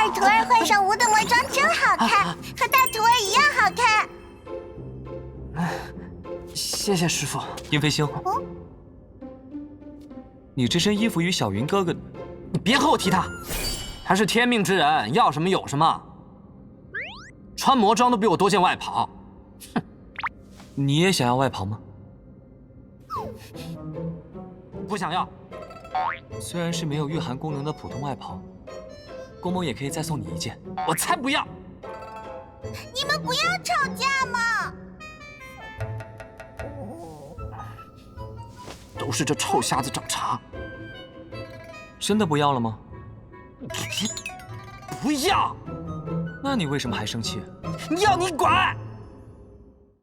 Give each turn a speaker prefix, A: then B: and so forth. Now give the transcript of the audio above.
A: 二徒儿换上吴的魔装真好看，和大徒儿一样好看。
B: 谢谢师傅。
C: 殷飞星，你这身衣服与小云哥哥，
B: 你别和我提他，他是天命之人，要什么有什么。穿魔装都比我多件外袍，哼！
C: 你也想要外袍吗？
B: 不想要。
C: 虽然是没有御寒功能的普通外袍，宫某也可以再送你一件。
B: 我才不要！
A: 你们不要吵架嘛！
B: 都是这臭瞎子找茬。
C: 真的不要了吗？
B: 不要！
C: 那你为什么还生气？
B: 要你管！